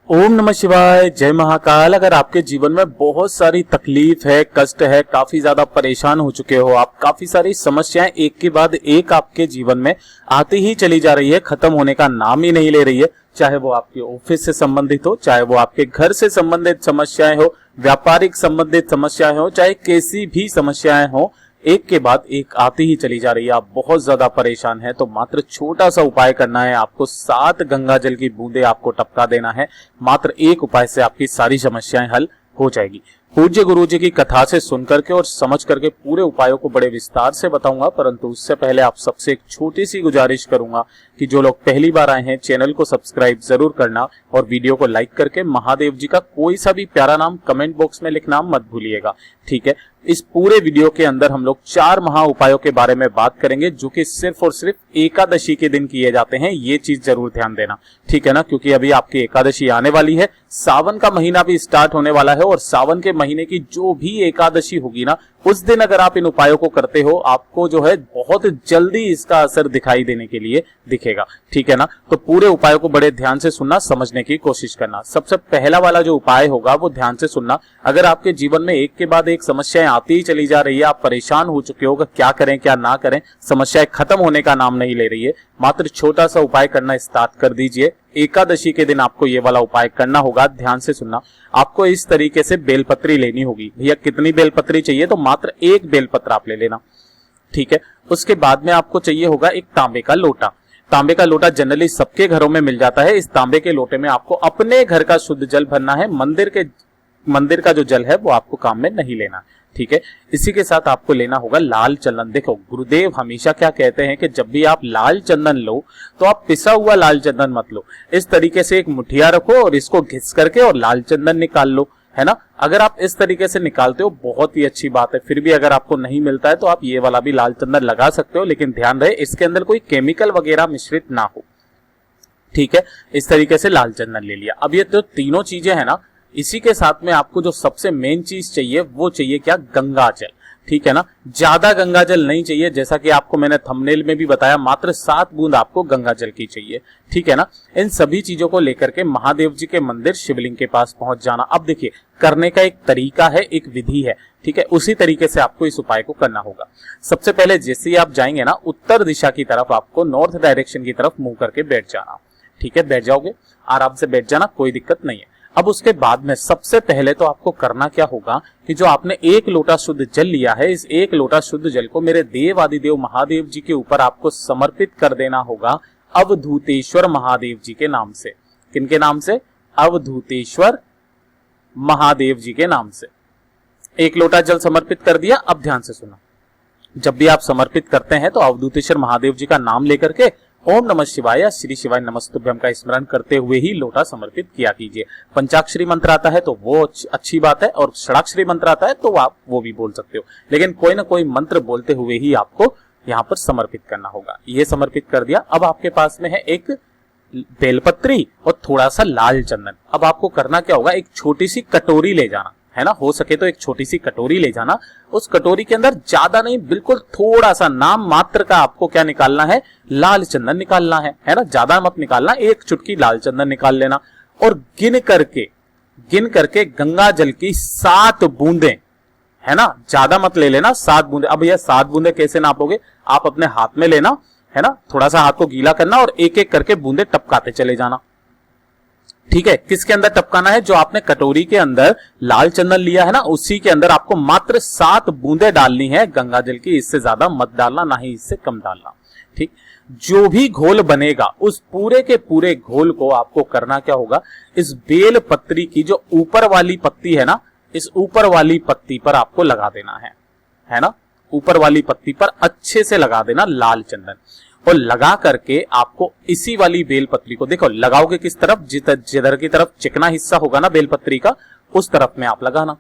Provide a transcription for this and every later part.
ओम नमः शिवाय, जय महाकाल। अगर आपके जीवन में बहुत सारी तकलीफ है, कष्ट है, काफी ज्यादा परेशान हो चुके हो आप, काफी सारी समस्याएं एक के बाद एक आपके जीवन में आती ही चली जा रही है, खत्म होने का नाम ही नहीं ले रही है। चाहे वो आपके ऑफिस से संबंधित हो, चाहे वो आपके घर से संबंधित समस्याएं हो, व्यापारिक संबंधित समस्याएं हो, चाहे कैसी भी समस्याएं हो, एक के बाद एक आती ही चली जा रही है। आप बहुत ज्यादा परेशान हैं तो मात्र छोटा सा उपाय करना है आपको। 7 गंगा जल की बूंदे आपको टपका देना है। मात्र एक उपाय से आपकी सारी समस्याएं हल हो जाएगी। पूज्य गुरु जी की कथा से सुन करके और समझ करके पूरे उपायों को बड़े विस्तार से बताऊंगा, परंतु उससे पहले आप सबसे एक छोटी सी गुजारिश करूंगा कि जो लोग पहली बार आए हैं चैनल को सब्सक्राइब जरूर करना और वीडियो को लाइक करके महादेव जी का कोई सा भी प्यारा नाम कमेंट बॉक्स में लिखना मत भूलिएगा, ठीक है। इस पूरे वीडियो के अंदर हम लोग 4 महा उपायों के बारे में बात करेंगे जो कि सिर्फ और सिर्फ एकादशी के दिन किए जाते हैं। ये चीज जरूर ध्यान देना, ठीक है ना, क्योंकि अभी आपकी एकादशी आने वाली है, सावन का महीना भी स्टार्ट होने वाला है और सावन के महीने की जो भी एकादशी होगी ना, उस दिन अगर आप इन उपायों को करते हो, आपको जो है बहुत जल्दी इसका असर दिखाई देने के लिए दिखेगा, ठीक है ना। तो पूरे उपायों को बड़े ध्यान से सुनना, समझने की कोशिश करना। सबसे पहला वाला जो उपाय होगा वो ध्यान से सुनना। अगर आपके जीवन में एक के बाद एक समस्याएं आती ही चली जा रही है, आप परेशान हो चुके हो, क्या करें क्या ना करें, समस्याएं खत्म होने का नाम नहीं ले रही है, मात्र छोटा सा उपाय करना स्टार्ट कर दीजिए। एकादशी के दिन आपको ये वाला उपाय करना होगा। ध्यान से सुनना। आपको इस तरीके से बेलपत्री लेनी होगी। भैया कितनी बेलपत्री चाहिए? तो मात्र एक बेलपत्र आप ले लेना, ठीक है। उसके बाद में आपको चाहिए होगा एक तांबे का लोटा। तांबे का लोटा जनरली सबके घरों में मिल जाता है। इस तांबे के लोटे में आपको अपने घर का शुद्ध जल भरना है। मंदिर का जो जल है वो आपको काम में नहीं लेना, ठीक है। इसी के साथ आपको लेना होगा लाल चंदन। देखो, गुरुदेव हमेशा क्या कहते हैं कि जब भी आप लाल चंदन लो तो आप पिसा हुआ लाल चंदन मत लो। इस तरीके से एक मुठिया रखो और इसको घिस करके और लाल चंदन निकाल लो, है ना। अगर आप इस तरीके से निकालते हो बहुत ही अच्छी बात है। फिर भी अगर आपको नहीं मिलता है तो आप ये वाला भी लाल चंदन लगा सकते हो, लेकिन ध्यान रहे इसके अंदर कोई केमिकल वगैरह मिश्रित ना हो, ठीक है। इस तरीके से लाल चंदन ले लिया। अब ये तो तीनों चीजें है ना, इसी के साथ में आपको जो सबसे मेन चीज चाहिए वो चाहिए क्या? गंगा जल, ठीक है ना। ज्यादा गंगा जल नहीं चाहिए, जैसा कि आपको मैंने थंबनेल में भी बताया, मात्र 7 बूंद आपको गंगा जल की चाहिए, ठीक है ना। इन सभी चीजों को लेकर के महादेव जी के मंदिर शिवलिंग के पास पहुंच जाना। अब देखिए, करने का एक तरीका है, एक विधि है, ठीक है। उसी तरीके से आपको इस उपाय को करना होगा। सबसे पहले जैसे ही आप जाएंगे ना, उत्तर दिशा की तरफ आपको नॉर्थ डायरेक्शन की तरफ मुंह करके बैठ जाना, ठीक है। बैठ जाओगे, आराम से बैठ जाना, कोई दिक्कत नहीं है। अब उसके बाद में सबसे पहले तो आपको करना क्या होगा कि जो आपने 1 लोटा शुद्ध जल लिया है, इस 1 लोटा शुद्ध जल को मेरे देव आदिदेव महादेव जी के ऊपर आपको समर्पित कर देना होगा, अवधूतेश्वर महादेव जी के नाम से। किनके नाम से? अवधूतेश्वर महादेव जी के नाम से 1 लोटा जल समर्पित कर दिया। अब ध्यान से सुना, जब भी आप समर्पित करते हैं तो अवधूतेश्वर महादेव जी का नाम लेकर के ओम नमः शिवाय या श्री शिवाय नमस्तुभ्यम का स्मरण करते हुए ही लोटा समर्पित किया कीजिए। पंचाक्षरी मंत्र आता है तो वो अच्छी बात है, और षडाक्षरी मंत्र आता है तो आप वो भी बोल सकते हो, लेकिन कोई ना कोई मंत्र बोलते हुए ही आपको यहाँ पर समर्पित करना होगा। ये समर्पित कर दिया। अब आपके पास में है एक बेलपत्री और थोड़ा सा लाल चंदन। अब आपको करना क्या होगा? एक छोटी सी कटोरी ले जाना, है ना। हो सके तो एक छोटी सी कटोरी ले जाना। उस कटोरी के अंदर ज्यादा नहीं, बिल्कुल थोड़ा सा नाम मात्र का आपको क्या निकालना है? लाल चंदन निकालना है ना। ज्यादा मत निकालना, एक चुटकी लाल चंदन निकाल लेना और गिन करके गंगा जल की 7 बूंदे, है ना, ज्यादा मत ले लेना, 7 बूंदे। अब यह 7 बूंदे कैसे नापोगे? आप अपने हाथ में लेना, है ना, थोड़ा सा हाथ को गीला करना और एक एक करके बूंदे टपकाते चले जाना, ठीक है। किसके अंदर टपकाना है? जो आपने कटोरी के अंदर लाल चंदन लिया है ना, उसी के अंदर आपको मात्र 7 बूंदे डालनी है गंगा जल की। इससे ज्यादा मत डालना, ना ही इससे कम डालना, ठीक। जो भी घोल बनेगा उस पूरे के पूरे घोल को आपको करना क्या होगा? इस बेल पत्री की जो ऊपर वाली पत्ती है ना, इस ऊपर वाली पत्ती पर आपको लगा देना है ना। ऊपर वाली पत्ती पर अच्छे से लगा देना लाल चंदन, और लगा करके आपको इसी वाली बेलपत्री को, देखो लगाओगे किस तरफ? जिधर की तरफ चिकना हिस्सा होगा ना बेलपत्री का, उस तरफ में आप लगाना।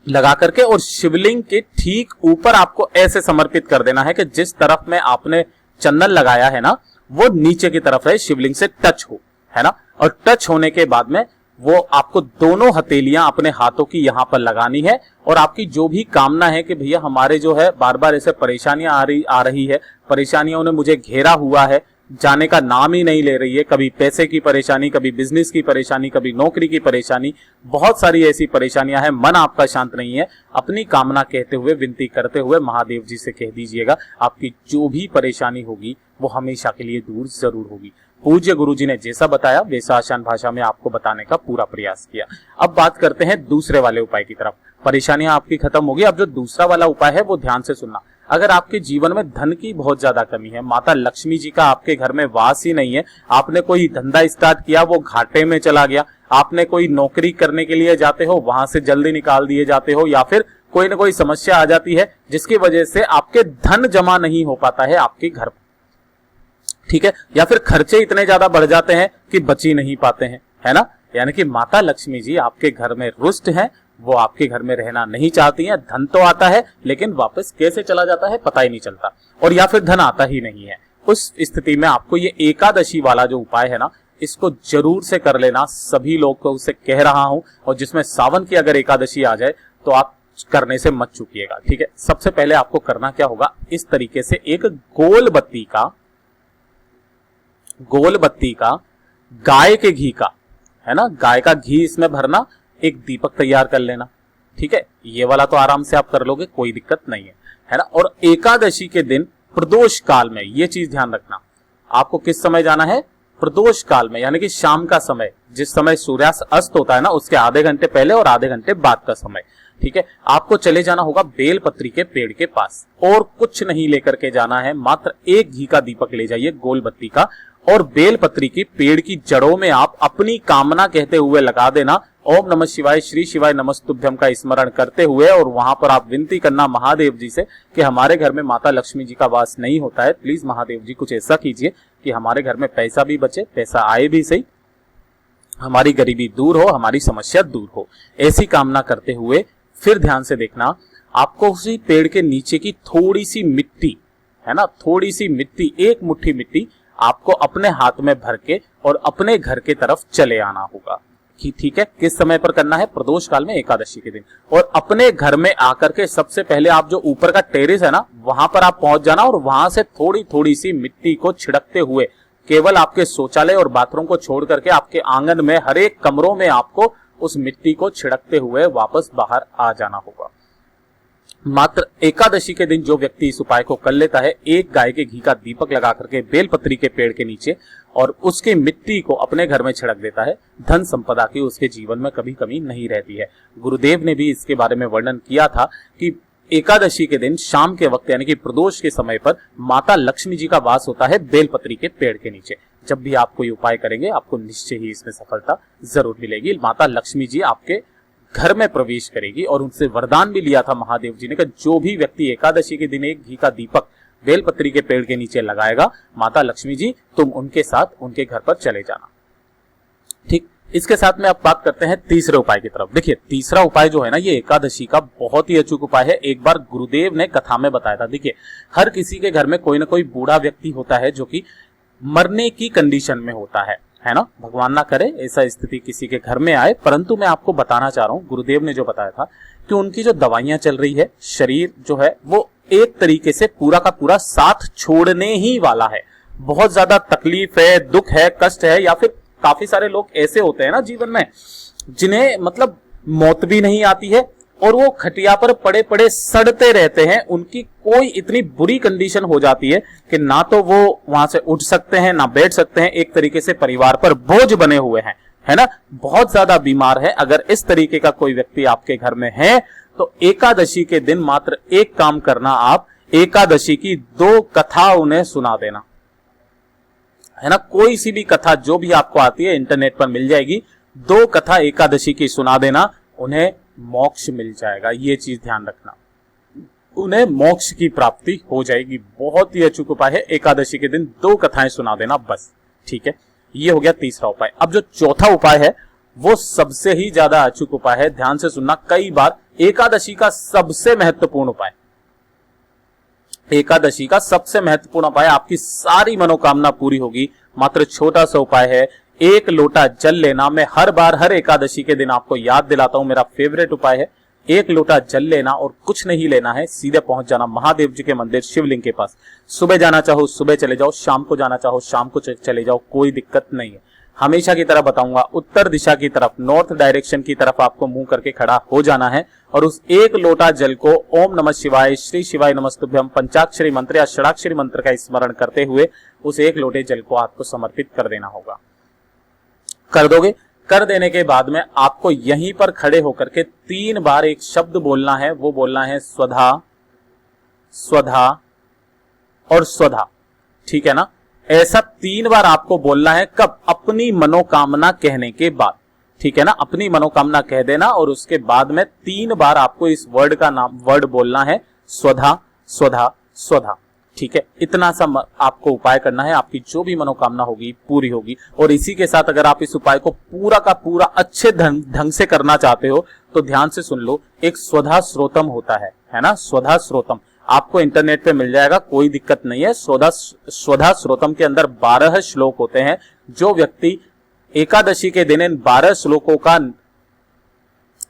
लगा करके और शिवलिंग के ठीक ऊपर आपको ऐसे समर्पित कर देना है कि जिस तरफ में आपने चंदन लगाया है ना, वो नीचे की तरफ है, शिवलिंग से टच हो, है ना। और टच होने के बाद में वो आपको दोनों हथेलियां अपने हाथों की यहां पर लगानी है, और आपकी जो भी कामना है कि भैया हमारे जो है बार बार ऐसे परेशानियां आ रही है, परेशानियों ने मुझे घेरा हुआ है, जाने का नाम ही नहीं ले रही है। कभी पैसे की परेशानी, कभी बिजनेस की परेशानी, कभी नौकरी की परेशानी, बहुत सारी ऐसी परेशानियां हैं। मन आपका शांत नहीं है। अपनी कामना कहते हुए, विनती करते हुए महादेव जी से कह दीजिएगा, आपकी जो भी परेशानी होगी वो हमेशा के लिए दूर जरूर होगी। पूज्य गुरु जी ने जैसा बताया वैसा आसान भाषा में आपको बताने का पूरा प्रयास किया। अब बात करते हैं दूसरे वाले उपाय की तरफ। परेशानियां आपकी खत्म होगी। अब जो दूसरा वाला उपाय है वो ध्यान से सुनना। अगर आपके जीवन में धन की बहुत ज्यादा कमी है, माता लक्ष्मी जी का आपके घर में वास ही नहीं है, आपने कोई धंधा स्टार्ट किया वो घाटे में चला गया, आपने कोई नौकरी करने के लिए जाते हो वहां से जल्दी निकाल दिए जाते हो, या फिर कोई ना कोई समस्या आ जाती है जिसकी वजह से आपके धन जमा नहीं हो पाता है आपके घर, ठीक है, या फिर खर्चे इतने ज्यादा बढ़ जाते हैं कि बच ही नहीं पाते हैं, है ना। यानी कि माता लक्ष्मी जी आपके घर में रुष्ट हैं, वो आपके घर में रहना नहीं चाहती हैं। धन तो आता है लेकिन वापस कैसे चला जाता है पता ही नहीं चलता, और या फिर धन आता ही नहीं है। उस स्थिति में आपको ये एकादशी वाला जो उपाय है ना, इसको जरूर से कर लेना। सभी लोग को उसे कह रहा हूं, और जिसमें सावन की अगर एकादशी आ जाए तो आप करने से मत चूकिएगा, ठीक है। सबसे पहले आपको करना क्या होगा, इस तरीके से एक गोल बत्ती का गाय के घी का, है ना, गाय का घी इसमें भरना, एक दीपक तैयार कर लेना, ठीक है। ये वाला तो आराम से आप कर लोगे, कोई दिक्कत नहीं है ना। और एकादशी के दिन प्रदोष काल में ये चीज ध्यान रखना, आपको किस समय जाना है, प्रदोष काल में, यानी कि शाम का समय, जिस समय सूर्यास्त अस्त होता है ना, उसके आधे घंटे पहले और आधे घंटे बाद का समय, ठीक है। आपको चले जाना होगा बेलपत्री के पेड़ के पास, और कुछ नहीं लेकर के जाना है, मात्र एक घी का दीपक ले जाइए गोल बत्ती का, और बेलपत्री की पेड़ की जड़ों में आप अपनी कामना कहते हुए लगा देना, ओम नमः शिवाय, श्री शिवाय नमस्तुभ्यम का स्मरण करते हुए, और वहां पर आप विनती करना महादेव जी से कि हमारे घर में माता लक्ष्मी जी का वास नहीं होता है, प्लीज महादेव जी कुछ ऐसा कीजिए कि हमारे घर में पैसा भी बचे, पैसा आए भी सही, हमारी गरीबी दूर हो, हमारी समस्या दूर हो। ऐसी कामना करते हुए फिर ध्यान से देखना, आपको उसी पेड़ के नीचे की थोड़ी सी मिट्टी, है ना, थोड़ी सी मिट्टी, एक मुट्ठी मिट्टी आपको अपने हाथ में भर के और अपने घर के तरफ चले आना होगा, ठीक है। किस समय पर करना है, प्रदोष काल में एकादशी के दिन। और अपने घर में आकर के सबसे पहले आप जो ऊपर का टेरेस है ना, वहां पर आप पहुंच जाना, और वहां से थोड़ी थोड़ी सी मिट्टी को छिड़कते हुए, केवल आपके शौचालय और बाथरूम को छोड़ करके आपके आंगन में हर एक कमरों में आपको उस मिट्टी को छिड़कते हुए वापस बाहर आ जाना होगा। मात्र एकादशी के दिन जो व्यक्ति इस उपाय को कर लेता है, एक गाय के घी का दीपक लगा करके बेलपत्री के पेड़ के नीचे और उसकी मिट्टी को अपने घर में छिड़क देता है, धन संपदा की उसके जीवन में कभी कमी नहीं रहती है। गुरुदेव ने भी इसके बारे में वर्णन किया था कि एकादशी के दिन शाम के वक्त, यानी कि प्रदोष के समय पर माता लक्ष्मी जी का वास होता है बेलपत्री के पेड़ के नीचे। जब भी आप कोई उपाय करेंगे आपको निश्चय ही इसमें सफलता जरूर मिलेगी। माता लक्ष्मी जी आपके घर में प्रवेश करेगी, और उनसे वरदान भी लिया था महादेव जी ने कि जो भी व्यक्ति एकादशी के दिन एक घी का दीपक बेलपत्री के पेड़ के नीचे लगाएगा, माता लक्ष्मी जी तुम उनके साथ उनके घर पर चले जाना, ठीक। इसके साथ में अब बात करते हैं तीसरे उपाय की तरफ। देखिए तीसरा उपाय जो है ना, ये एकादशी का बहुत ही अचूक उपाय है। एक बार गुरुदेव ने कथा में बताया था। देखिए हर किसी के घर में कोई ना कोई बूढ़ा व्यक्ति होता है जो कि मरने की कंडीशन में होता है ना, भगवान ना करे ऐसा स्थिति किसी के घर में आए, परंतु मैं आपको बताना चाह रहा हूं, गुरुदेव ने जो बताया था कि उनकी जो दवाइयां चल रही है, शरीर जो है वो एक तरीके से पूरा का पूरा साथ छोड़ने ही वाला है। बहुत ज्यादा तकलीफ है, दुख है, कष्ट है, या फिर काफी सारे लोग ऐसे होते हैं ना जीवन में जिन्हें मतलब मौत भी नहीं आती है और वो खटिया पर पड़े पड़े सड़ते रहते हैं। उनकी कोई इतनी बुरी कंडीशन हो जाती है कि ना तो वो वहां से उठ सकते हैं ना बैठ सकते हैं, एक तरीके से परिवार पर बोझ बने हुए हैं, है ना, बहुत ज्यादा बीमार है। अगर इस तरीके का कोई व्यक्ति आपके घर में है तो एकादशी के दिन मात्र एक काम करना, आप एकादशी की 2 कथा उन्हें सुना देना, है ना। कोई सी भी कथा जो भी आपको आती है इंटरनेट पर मिल जाएगी, 2 कथा एकादशी की सुना देना, उन्हें मोक्ष मिल जाएगा। ये चीज ध्यान रखना, उन्हें मोक्ष की प्राप्ति हो जाएगी। बहुत ही अचूक उपाय है, एकादशी के दिन 2 कथाएं सुना देना बस, ठीक है। ये हो गया तीसरा उपाय। अब जो चौथा उपाय है वो सबसे ही ज्यादा अचूक उपाय है, ध्यान से सुनना। कई बार एकादशी का सबसे महत्वपूर्ण उपाय, एकादशी का सबसे महत्वपूर्ण उपाय, आपकी सारी मनोकामना पूरी होगी। मात्र छोटा सा उपाय है, 1 लोटा जल लेना। मैं हर बार हर एकादशी के दिन आपको याद दिलाता हूं, मेरा फेवरेट उपाय है। एक लोटा जल लेना और कुछ नहीं लेना है, सीधे पहुंच जाना महादेव जी के मंदिर शिवलिंग के पास। सुबह जाना चाहो सुबह चले जाओ, शाम को जाना चाहो शाम को चले जाओ, कोई दिक्कत नहीं है। हमेशा की तरह बताऊंगा, उत्तर दिशा की तरफ, नॉर्थ डायरेक्शन की तरफ आपको मुंह करके खड़ा हो जाना है और उस एक लोटा जल को ओम नमः शिवाय, श्री शिवाय नमस्तुभ्यम पंचाक्षरी मंत्र या षडाक्षरी मंत्र का स्मरण करते हुए उस एक लोटे जल को आपको समर्पित कर देना होगा। कर दोगे? कर देने के बाद में आपको यहीं पर खड़े होकर के 3 बार एक शब्द बोलना है, वो बोलना है स्वधा स्वधा और स्वधा। ठीक है ना? ऐसा 3 बार आपको बोलना है। कब? अपनी मनोकामना कहने के बाद। ठीक है ना? अपनी मनोकामना कह देना और उसके बाद में 3 बार आपको इस वर्ड का नाम बोलना है, स्वधा स्वधा स्वधा। ठीक है, इतना सा आपको उपाय करना है, आपकी जो भी मनोकामना होगी पूरी होगी। और इसी के साथ अगर आप इस उपाय को पूरा का पूरा अच्छे ढंग से करना चाहते हो तो ध्यान से सुन लो, एक स्वधा स्रोतम होता है ना, स्वधा स्रोतम आपको इंटरनेट पे मिल जाएगा, कोई दिक्कत नहीं है। स्वधा स्रोतम के अंदर 12 श्लोक होते हैं। जो व्यक्ति एकादशी के दिन इन 12 श्लोकों का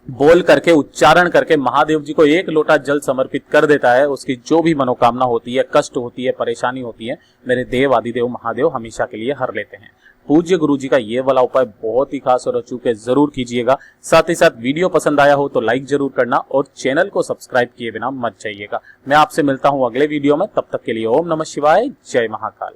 बोल करके, उच्चारण करके महादेव जी को एक लोटा जल समर्पित कर देता है, उसकी जो भी मनोकामना होती है, कष्ट होती है, परेशानी होती है, मेरे देव आदिदेव महादेव हमेशा के लिए हर लेते हैं। पूज्य गुरु जी का ये वाला उपाय बहुत ही खास और अचूक है, जरूर कीजिएगा। साथ ही साथ वीडियो पसंद आया हो तो लाइक जरूर करना और चैनल को सब्सक्राइब किए बिना मत जाइएगा। मैं आपसे मिलता हूं अगले वीडियो में, तब तक के लिए ओम नमः शिवाय, जय महाकाल।